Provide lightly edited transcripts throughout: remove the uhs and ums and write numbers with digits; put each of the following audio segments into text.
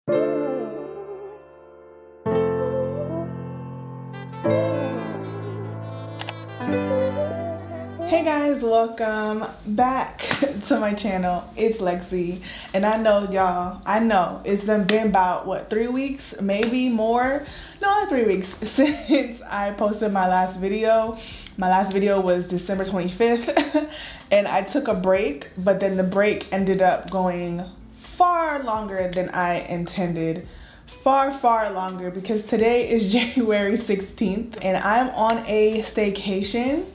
Hey guys, welcome back to my channel. It's Lexi, and I know y'all, it's been about what, 3 weeks, maybe more, no, like 3 weeks since I posted my last video. My last video was December 25th and I took a break, but then the break ended up going far longer than I intended. Far longer, because today is January 16th and I'm on a staycation.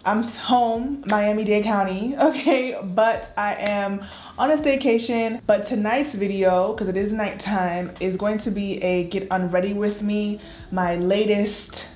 I'm home, Miami-Dade County, okay, but I am on a staycation. But tonight's video, because it is nighttime, is going to be a get unready with me, my latest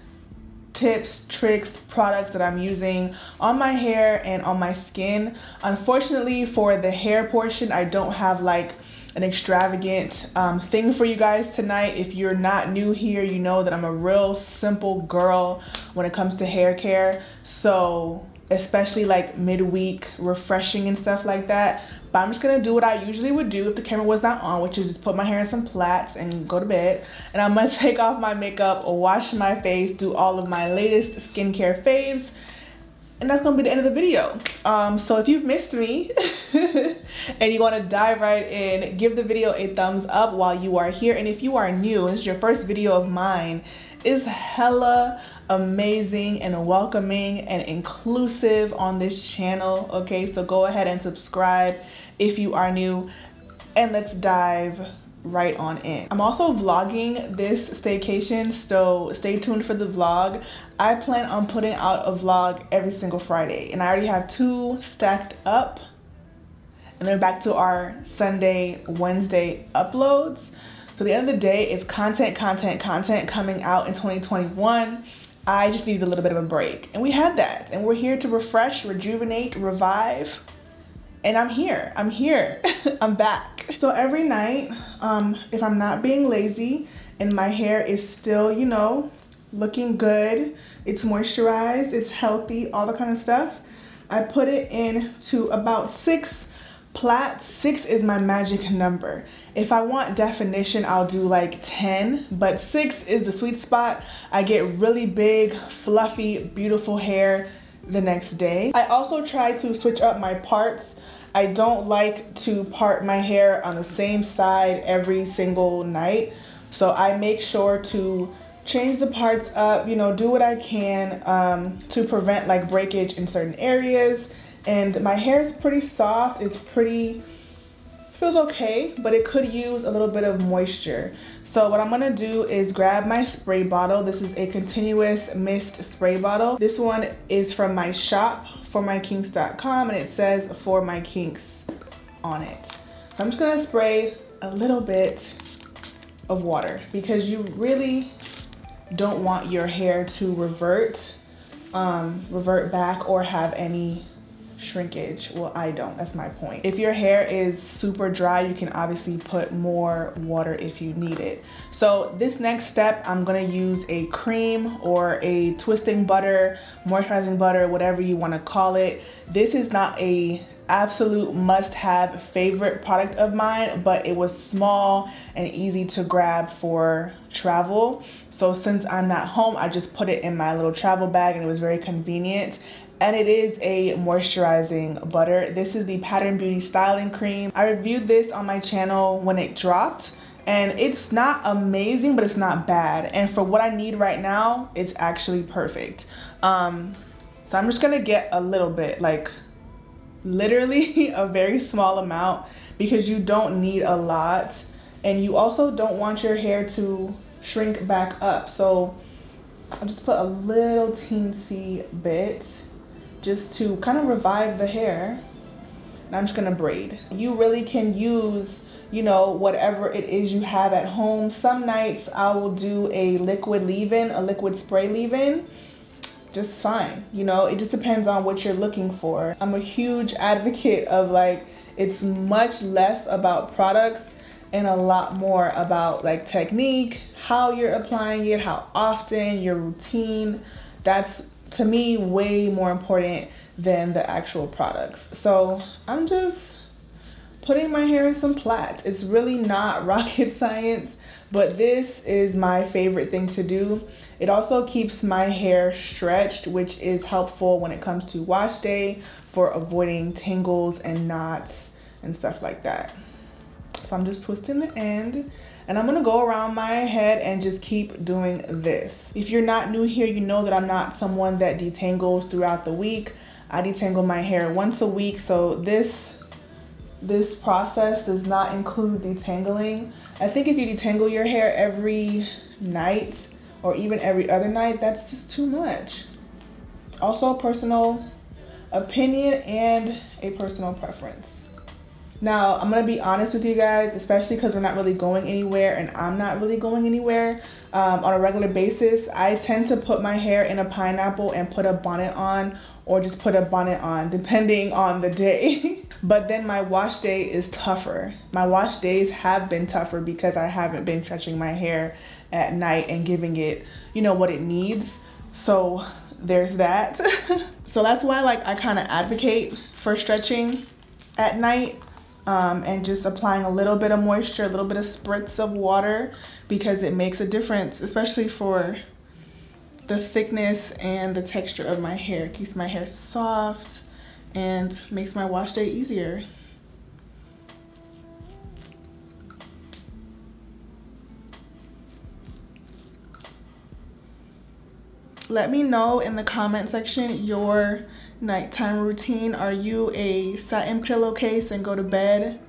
tips, tricks, products that I'm using on my hair and on my skin. Unfortunately, for the hair portion, I don't have like an extravagant thing for you guys tonight. If you're not new here, you know that I'm a real simple girl when it comes to hair care. So especially like midweek refreshing and stuff like that. But I'm just gonna do what I usually would do if the camera was not on, which is just put my hair in some plaits and go to bed. And I'm gonna take off my makeup, wash my face, do all of my latest skincare faves. And that's gonna be the end of the video. So if you've missed me and you wanna dive right in, give the video a thumbs up while you are here. And if you are new, this is your first video of mine, it's hella amazing and welcoming and inclusive on this channel, okay? So go ahead and subscribe if you are new, and let's dive right on in. I'm also vlogging this staycation, so stay tuned for the vlog. I plan on putting out a vlog every single Friday, and I already have 2 stacked up, and then back to our Sunday, Wednesday uploads. So at the end of the day, it's content coming out in 2021. I just needed a little bit of a break, and we had that, and we're here to refresh, rejuvenate, revive. And I'm here, I'm back. So every night, if I'm not being lazy and my hair is still, you know, looking good, it's moisturized, it's healthy, all the kind of stuff, I put it into about 6 plaits. 6 is my magic number. If I want definition, I'll do like 10, but 6 is the sweet spot. I get really big, fluffy, beautiful hair the next day. I also try to switch up my parts. I don't like to part my hair on the same side every single night. So I make sure to change the parts up, you know, do what I can to prevent like breakage in certain areas. And my hair is pretty soft, feels okay, but it could use a little bit of moisture. So what I'm gonna do is grab my spray bottle. This is a continuous mist spray bottle. This one is from my shop, formykinks.com, and it says For My Kinks on it. So I'm just gonna spray a little bit of water because you really don't want your hair to revert back or have any shrinkage. Well, I don't, that's my point. If your hair is super dry, you can obviously put more water if you need it. So this next step, I'm gonna use a cream or a twisting butter, moisturizing butter, whatever you wanna call it. This is not a absolute must-have favorite product of mine, but it was small and easy to grab for travel. So since I'm not home, I just put it in my little travel bag and it was very convenient. And it is a moisturizing butter. This is the Pattern Beauty Styling Cream. I reviewed this on my channel when it dropped, and it's not amazing, but it's not bad. And for what I need right now, it's actually perfect. So I'm just gonna get a little bit, like literally a very small amount, because you don't need a lot. And you also don't want your hair to shrink back up. So I'll just put a little teensy bit, just to kind of revive the hair. And I'm just gonna braid. You really can use, you know, whatever it is you have at home. Some nights I will do a liquid leave-in, a liquid spray leave-in, just fine. You know, it just depends on what you're looking for. I'm a huge advocate of like, it's much less about products and a lot more about like technique, how you're applying it, how often, your routine. That's, to me, way more important than the actual products. So I'm just putting my hair in some plaits. It's really not rocket science, but this is my favorite thing to do. It also keeps my hair stretched, which is helpful when it comes to wash day for avoiding tangles and knots and stuff like that. So I'm just twisting the end, and I'm gonna go around my head and just keep doing this. If you're not new here, you know that I'm not someone that detangles throughout the week. I detangle my hair once a week, so this process does not include detangling. I think if you detangle your hair every night or even every other night, that's just too much. Also, personal opinion and a personal preference. Now, I'm gonna be honest with you guys, especially because we're not really going anywhere and I'm not really going anywhere on a regular basis. I tend to put my hair in a pineapple and put a bonnet on, or just put a bonnet on depending on the day. But then my wash day is tougher. My wash days have been tougher because I haven't been stretching my hair at night and giving it, you know, what it needs. So there's that. So that's why, like, I kind of advocate for stretching at night and just applying a little bit of moisture, a little bit of spritz of water, because it makes a difference, especially for the thickness and the texture of my hair. It keeps my hair soft and makes my wash day easier. Let me know in the comment section your nighttime routine. Are you a satin pillowcase and go to bed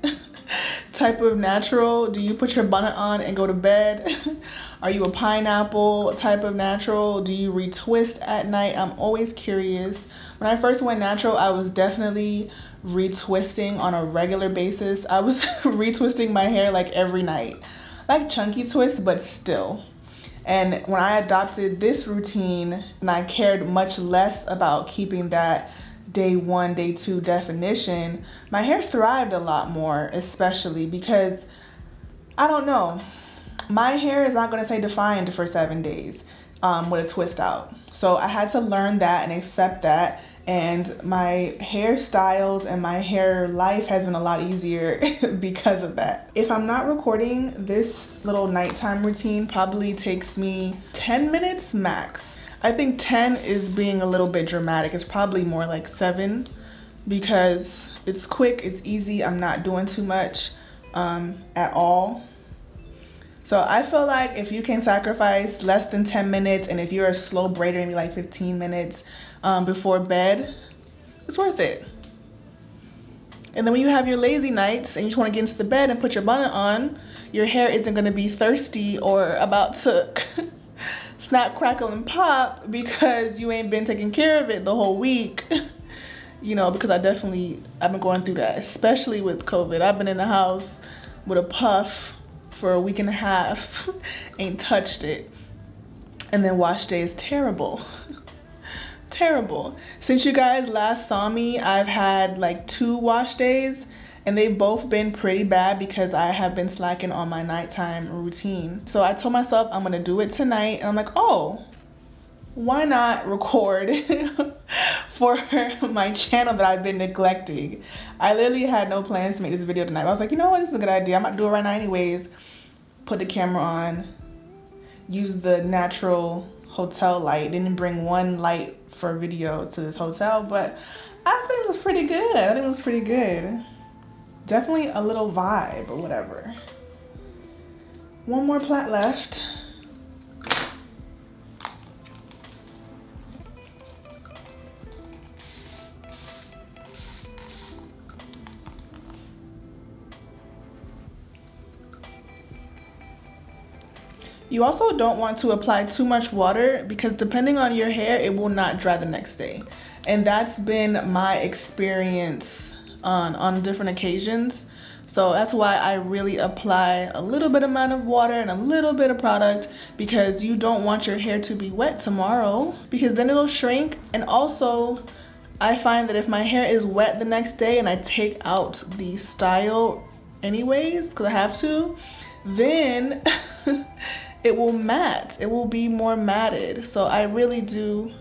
type of natural? Do you put your bonnet on and go to bed? Are you a pineapple type of natural? Do you retwist at night? I'm always curious. When I first went natural, I was definitely retwisting on a regular basis. I was retwisting my hair like every night, like chunky twists, but still. And when I adopted this routine and I cared much less about keeping that day 1, day 2 definition, my hair thrived a lot more, especially because, I don't know, my hair is not gonna stay defined for 7 days with a twist out. So I had to learn that and accept that, and my hairstyles and my hair life has been a lot easier because of that. If I'm not recording, this little nighttime routine probably takes me 10 minutes max. I think 10 is being a little bit dramatic. It's probably more like 7 because it's quick, it's easy, I'm not doing too much at all. So I feel like if you can sacrifice less than 10 minutes, and if you're a slow braider, maybe like 15 minutes before bed, it's worth it. And then when you have your lazy nights and you just want to get into the bed and put your bonnet on, your hair isn't going to be thirsty or about to snap, crackle, and pop because you ain't been taking care of it the whole week. You know, because I've been going through that, especially with COVID. I've been in the house with a puff for a week and a half, ain't touched it. And then wash day is terrible. Terrible. Since you guys last saw me, I've had like 2 wash days, and they've both been pretty bad because I have been slacking on my nighttime routine. So I told myself I'm gonna do it tonight, and I'm like, oh, why not record for my channel that I've been neglecting? I literally had no plans to make this video tonight. I was like, you know what, this is a good idea. I'm about to do it right now anyways. Put the camera on, use the natural hotel light. Didn't bring one light for video to this hotel, but I think it was pretty good. I think it was pretty good. Definitely a little vibe or whatever. One more plait left. You also don't want to apply too much water because depending on your hair, it will not dry the next day. And that's been my experience on different occasions. So that's why I really apply a little bit amount of water and a little bit of product, because you don't want your hair to be wet tomorrow because then it'll shrink. And also, I find that if my hair is wet the next day and I take out the style anyways, because I have to, then it will matte. It will be more matted. So I really do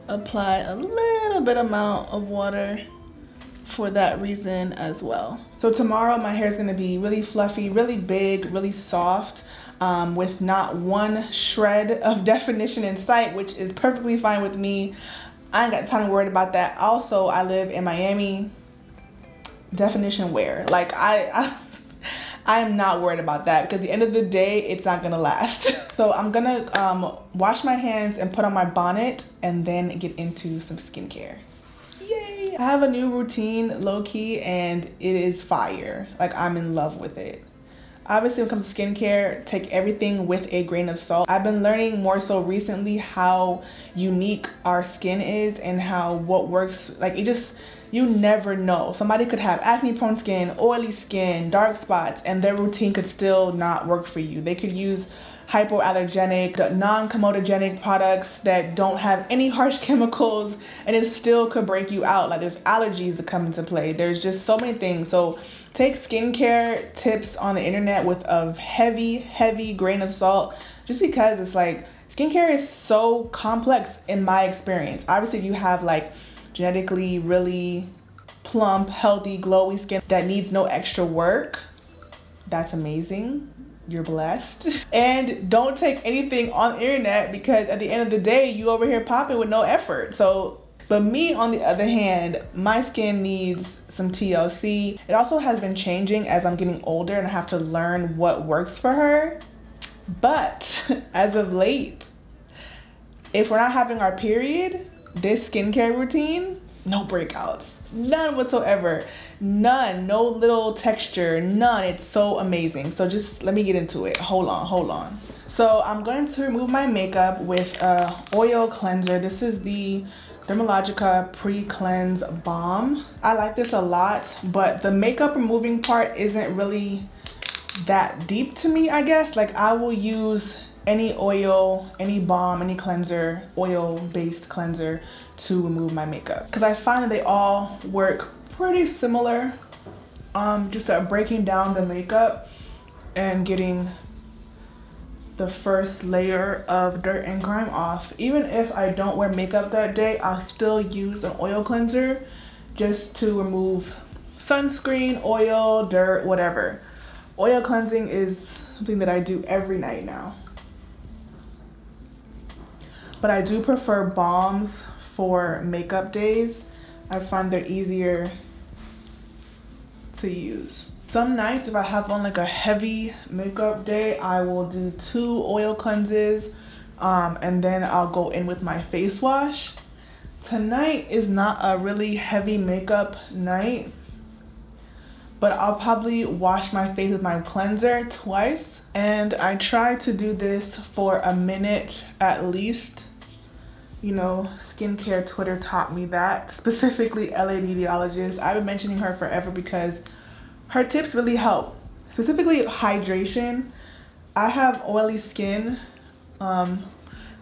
apply a little bit amount of water for that reason as well. So tomorrow my hair is going to be really fluffy, really big, really soft, with not one shred of definition in sight, which is perfectly fine with me. I ain't got time to worry about that. Also, I live in Miami. Definition wear. Like I am not worried about that, because at the end of the day, it's not gonna last. So I'm gonna wash my hands and put on my bonnet and then get into some skincare. Yay! I have a new routine, low-key, and it is fire. Like, I'm in love with it. Obviously, when it comes to skincare, take everything with a grain of salt. I've been learning more so recently how unique our skin is and how what works, like it just, you never know. Somebody could have acne prone skin, oily skin, dark spots, and their routine could still not work for you. They could use hypoallergenic, non-comedogenic products that don't have any harsh chemicals, and it still could break you out. Like, there's allergies that come into play. There's just so many things. So take skincare tips on the internet with a heavy grain of salt, just because it's like, skincare is so complex in my experience. Obviously, you have like genetically really plump, healthy, glowy skin that needs no extra work. That's amazing. You're blessed. And don't take anything on the internet, because at the end of the day, you over here popping with no effort. So, but me on the other hand, my skin needs some TLC. It also has been changing as I'm getting older and I have to learn what works for her. But as of late, if we're not having our period, this skincare routine, no breakouts. None whatsoever. None. No little texture. None. It's so amazing. So just let me get into it. Hold on. So I'm going to remove my makeup with a oil cleanser. This is the Dermalogica Pre-Cleanse Balm. I like this a lot, but the makeup removing part isn't really that deep to me, I guess. Like, I will use any oil, any balm, any cleanser, oil-based cleanser to remove my makeup, because I find that they all work pretty similar, just at breaking down the makeup and getting the first layer of dirt and grime off. Even if I don't wear makeup that day, I'll still use an oil cleanser just to remove sunscreen, oil, dirt, whatever. Oil cleansing is something that I do every night now. But I do prefer balms for makeup days. I find they're easier to use. Some nights, if I have on like a heavy makeup day, I will do 2 oil cleanses, and then I'll go in with my face wash. Tonight is not a really heavy makeup night, but I'll probably wash my face with my cleanser twice. And I try to do this for a minute at least. You know, skincare Twitter taught me that, specifically LA Meteorologist. I've been mentioning her forever because her tips really help, specifically hydration. I have oily skin.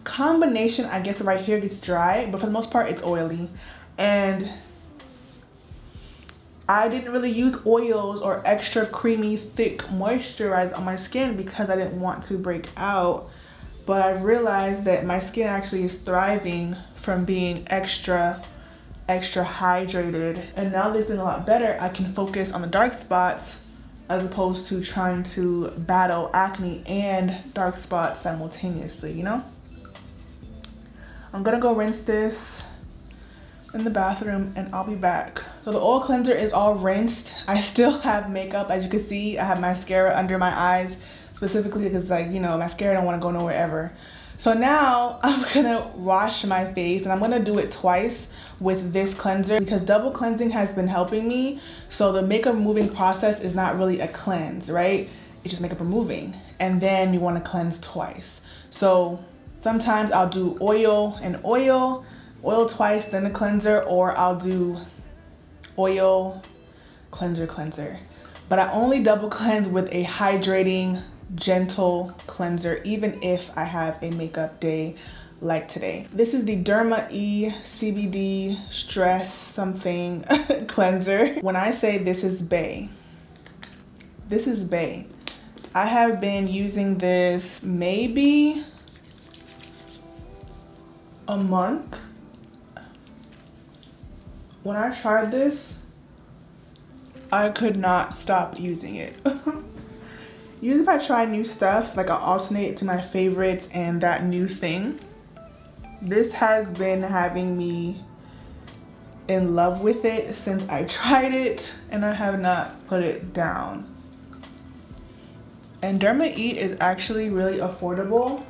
Combination, I guess right here gets dry, but for the most part it's oily. And I didn't really use oils or extra creamy, thick moisturizer on my skin because I didn't want to break out. But I realized that my skin actually is thriving from being extra hydrated. And now that it's doing a lot better, I can focus on the dark spots as opposed to trying to battle acne and dark spots simultaneously, you know? I'm gonna go rinse this in the bathroom and I'll be back. So the oil cleanser is all rinsed. I still have makeup, as you can see. I have mascara under my eyes, specifically because, like, you know, mascara don't want to go nowhere ever. So now I'm gonna wash my face, and I'm gonna do it twice with this cleanser because double cleansing has been helping me. So the makeup removing process is not really a cleanse, right? It's just makeup removing, and then you want to cleanse twice. So sometimes I'll do oil and oil twice, then a cleanser, or I'll do oil, cleanser. But I only double cleanse with a hydrating, gentle cleanser, even if I have a makeup day like today. This is the Derma E CBD Stress something cleanser. When I say this is bae, this is bae. I have been using this maybe a month. When I tried this, I could not stop using it. Usually if I try new stuff, like I'll alternate to my favorites and that new thing. This has been having me in love with it since I tried it, and I have not put it down. And Derma Eat is actually really affordable,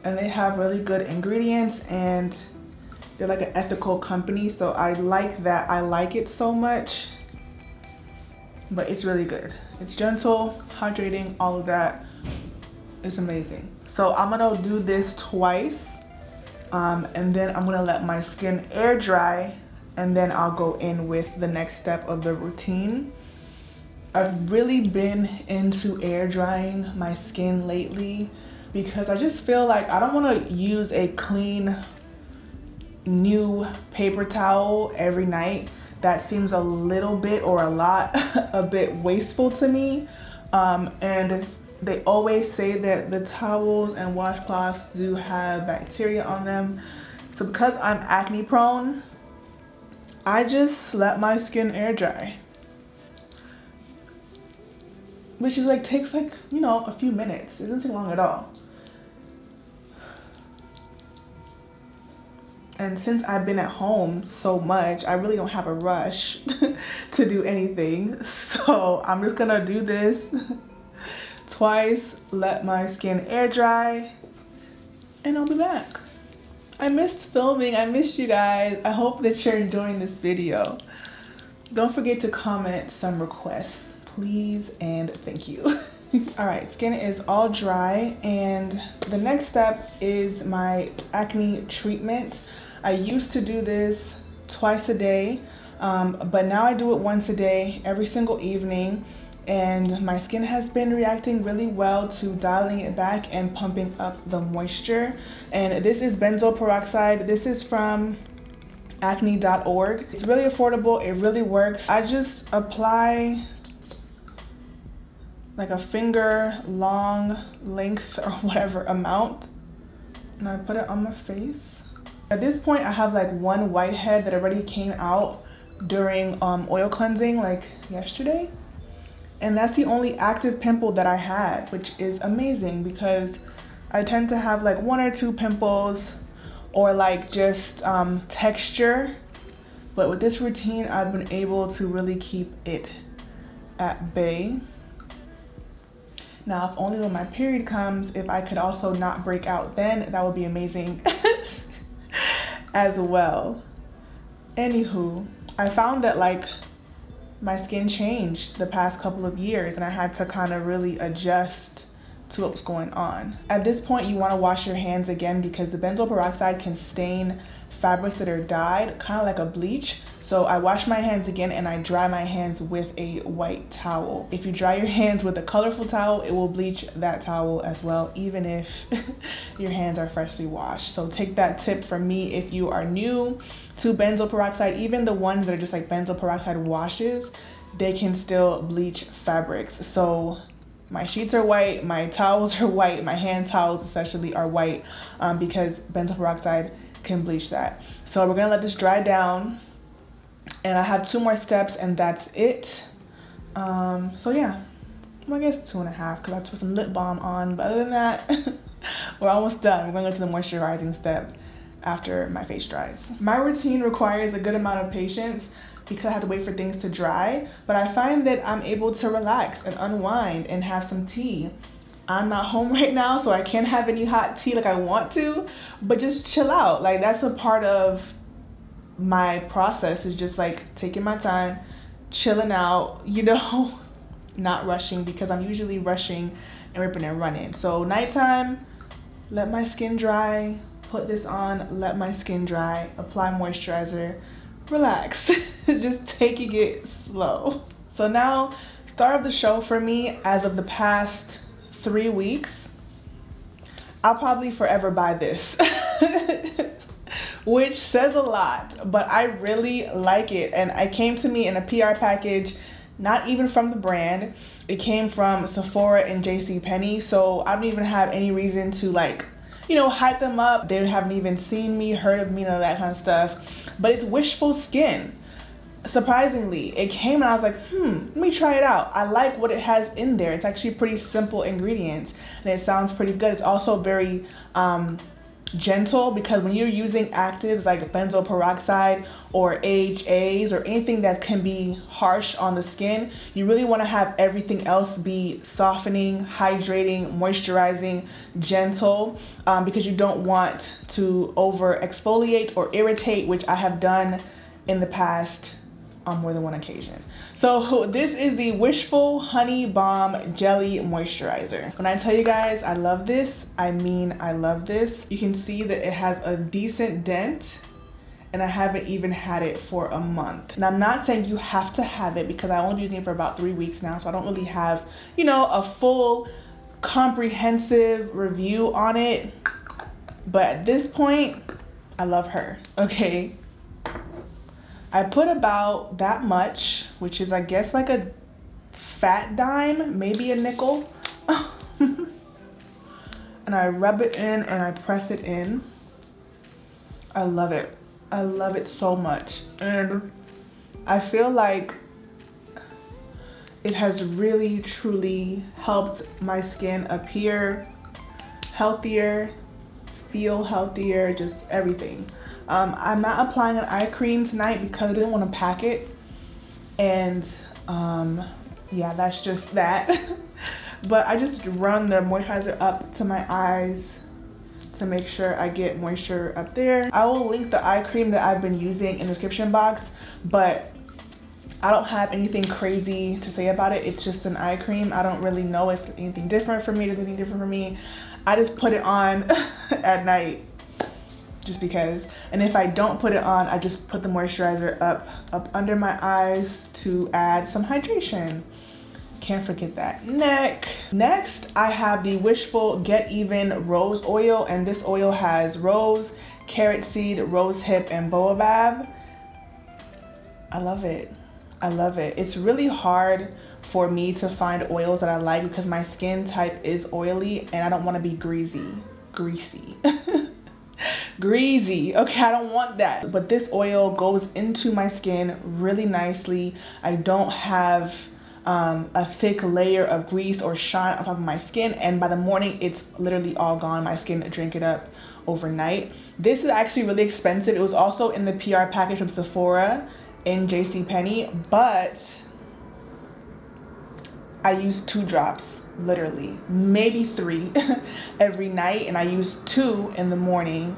and they have really good ingredients, and they're like an ethical company, so I like that. I like it so much, but it's really good. It's gentle, hydrating, all of that. It's amazing. So I'm gonna do this twice, and then I'm gonna let my skin air dry, and then I'll go in with the next step of the routine. I've really been into air drying my skin lately because I just feel like I don't want to use a clean new paper towel every night. That seems a little bit or a lot a bit wasteful to me, and they always say that the towels and washcloths do have bacteria on them. So because I'm acne prone, I just let my skin air dry, which is like takes like, you know, a few minutes. It doesn't take long at all. And since I've been at home so much, I really don't have a rush to do anything. So I'm just gonna do this twice, let my skin air dry, and I'll be back. I missed filming, I missed you guys. I hope that you're enjoying this video. Don't forget to comment some requests, please and thank you. All right, skin is all dry, and the next step is my acne treatment. I used to do this twice a day, but now I do it once a day, every single evening, and my skin has been reacting really well to dialing it back and pumping up the moisture. And this is benzoyl peroxide. This is from acne.org. It's really affordable, it really works. I just apply like a finger long length or whatever amount, and I put it on my face. At this point I have like one whitehead that already came out during oil cleansing like yesterday, and that's the only active pimple that I had, which is amazing because I tend to have like one or two pimples or like just texture, but with this routine I've been able to really keep it at bay. Now if only when my period comes, if I could also not break out then, that would be amazing as well. Anywho, I found that like my skin changed the past couple of years, and I had to kind of really adjust to what was going on. At this point you want to wash your hands again because the benzoyl peroxide can stain fabrics that are dyed, kind of like a bleach. So I wash my hands again and I dry my hands with a white towel. If you dry your hands with a colorful towel, it will bleach that towel as well, even if your hands are freshly washed. So take that tip from me if you are new to benzoyl peroxide. Even the ones that are just like benzoyl peroxide washes, they can still bleach fabrics. So my sheets are white, my towels are white, my hand towels especially are white because benzoyl peroxide can bleach that. So we're gonna let this dry down, and I have 2 more steps and that's it. So yeah, well, I guess 2.5 because I put some lip balm on, but other than that we're almost done. We're gonna go to the moisturizing step after my face dries. My routine requires a good amount of patience because I have to wait for things to dry, but I find that I'm able to relax and unwind and have some tea. I'm not home right now, so I can't have any hot tea like I want to, but just chill out. Like that's a part of my process, is just like taking my time, chilling out, you know, not rushing, because I'm usually rushing and ripping and running. So nighttime, let my skin dry, put this on, let my skin dry, apply moisturizer, relax. Just taking it slow. So now, start of the show for me, as of the past 3 weeks, I'll probably forever buy this. Which says a lot, but I really like it, and it came to me in a PR package, not even from the brand. It came from Sephora and JCPenney, so I don't even have any reason to like, you know, hype them up. They haven't even seen me, heard of me, none of that kind of stuff. But it's Wishful Skin. surprisingly, it came and I was like, let me try it out. I like what it has in there. It's actually pretty simple ingredients and it sounds pretty good. It's also very gentle, because when you're using actives like benzoyl peroxide or AHAs or anything that can be harsh on the skin, you really want to have everything else be softening, hydrating, moisturizing, gentle, because you don't want to over exfoliate or irritate, which I have done in the past on more than one occasion. So this is the Wishful Honey Balm Jelly Moisturizer. When I tell you guys I love this, I mean I love this. You can see that it has a decent dent and I haven't even had it for a month. And I'm not saying you have to have it, because I only been using it for about 3 weeks now, so I don't really have, you know, a full comprehensive review on it. But at this point, I love her, okay? I put about that much, which is I guess like a fat dime, maybe a nickel. And I rub it in and I press it in. I love it. I love it so much. And I feel like it has really truly helped my skin appear healthier, feel healthier, just everything. I'm not applying an eye cream tonight because I didn't want to pack it, and yeah, that's just that. But I just run the moisturizer up to my eyes to make sure I get moisture up there. I will link the eye cream that I've been using in the description box, but I don't have anything crazy to say about it. It's just an eye cream. I don't really know if anything different for me. Does anything different for me? I just put it on at night just because. And if I don't put it on, I just put the moisturizer up under my eyes to add some hydration. Can't forget that. Next, I have the Wishful Get Even Rose Oil, and this oil has rose, carrot seed, rose hip, and baobab. I love it. I love it. It's really hard for me to find oils that I like because my skin type is oily and I don't want to be greasy. Greasy. Okay, I don't want that. But this oil goes into my skin really nicely. I don't have a thick layer of grease or shine on top of my skin, and by the morning it's literally all gone. My skin drink it up overnight. This is actually really expensive. It was also in the PR package from Sephora in JCPenney, but I use 2 drops, literally, maybe 3 every night, and I use 2 in the morning.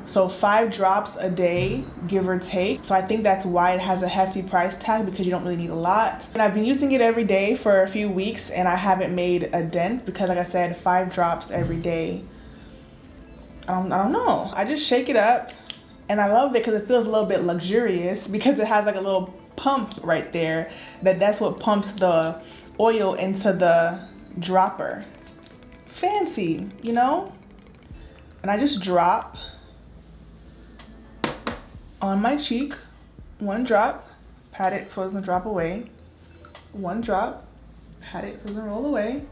So 5 drops a day, give or take. So I think that's why it has a hefty price tag, because you don't really need a lot. And I've been using it every day for a few weeks and I haven't made a dent because, like I said, 5 drops every day. I don't know. I just shake it up and I love it because it feels a little bit luxurious, because it has like a little pump right there. That's what pumps the oil into the dropper. Fancy, you know? And I just drop on my cheek, 1 drop, pat it so it doesn't drop away, 1 drop, pat it so it doesn't roll away,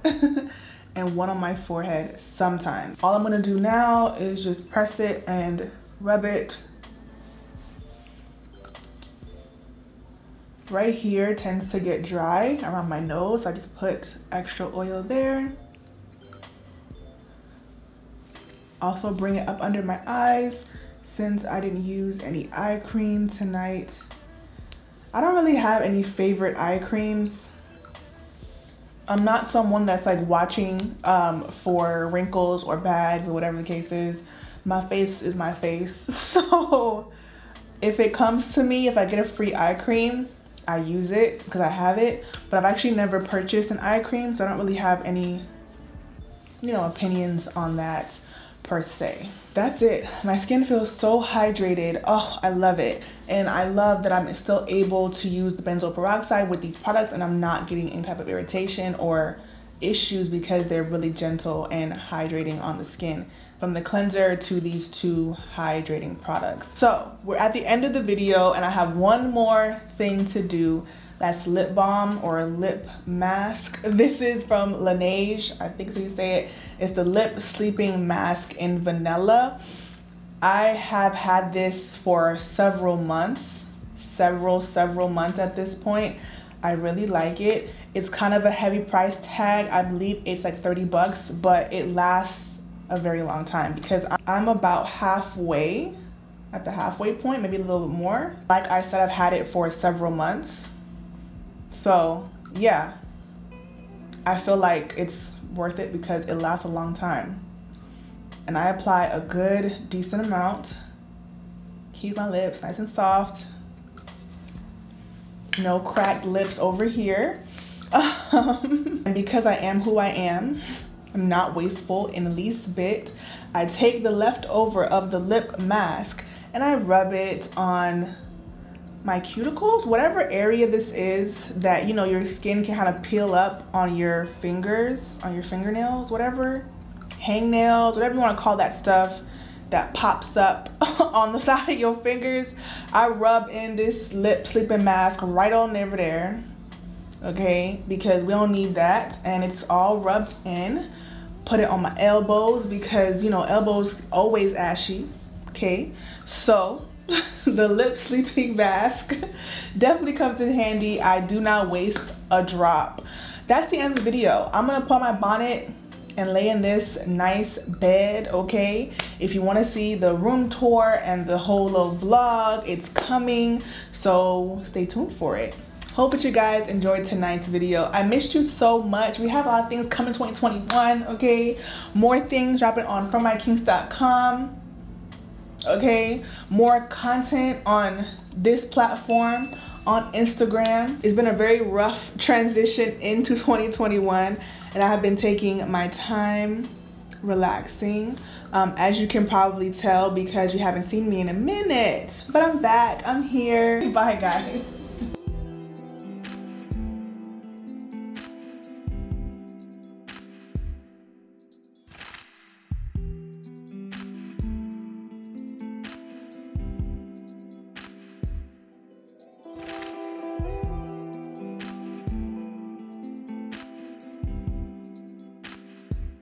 and 1 on my forehead sometimes. All I'm gonna do now is just press it and rub it. Right here tends to get dry around my nose, so I just put extra oil there. Also bring it up under my eyes since I didn't use any eye cream tonight. I don't really have any favorite eye creams. I'm not someone that's like watching for wrinkles or bags or whatever the case is. My face is my face. So if it comes to me, if I get a free eye cream, I use it because I have it. But I've actually never purchased an eye cream, so I don't really have any, you know, opinions on that per se. That's it. My skin feels so hydrated. Oh, I love it. And I love that I'm still able to use the benzoyl peroxide with these products and I'm not getting any type of irritation or issues because they're really gentle and hydrating on the skin. From the cleanser to these 2 hydrating products. So we're at the end of the video and I have one more thing to do. That's lip balm or lip mask. This is from Laneige, I think so you say it. It's the lip sleeping mask in vanilla. I have had this for several months several months at this point. I really like it. It's kind of a heavy price tag. I believe it's like 30 bucks, but it lasts a very long time because I'm about halfway, at the halfway point, maybe a little bit more. Like I said, I've had it for several months. So yeah, I feel like it's worth it because it lasts a long time. And I apply a good, decent amount. Keep my lips nice and soft. No cracked lips over here. And because I am who I am, I'm not wasteful in the least bit. I take the leftover of the lip mask and I rub it on my cuticles, whatever area this is that, you know, your skin can kind of peel up on your fingers, on your fingernails, whatever, hangnails, whatever you want to call that stuff that pops up on the side of your fingers. I rub in this lip sleeping mask right on over there, okay, because we don't need that, and it's all rubbed in. Put it on my elbows because, you know, elbows always ashy, okay? So the lip sleeping mask definitely comes in handy. I do not waste a drop. That's the end of the video. I'm gonna put on my bonnet and lay in this nice bed, okay? If you want to see the room tour and the whole little vlog, it's coming, so stay tuned for it. Hope that you guys enjoyed tonight's video. I missed you so much. We have a lot of things coming 2021, okay? More things dropping on FromMyKinks.com, okay? More content on this platform, on Instagram. It's been a very rough transition into 2021, and I have been taking my time relaxing, as you can probably tell because you haven't seen me in a minute. But I'm back, I'm here. Bye guys.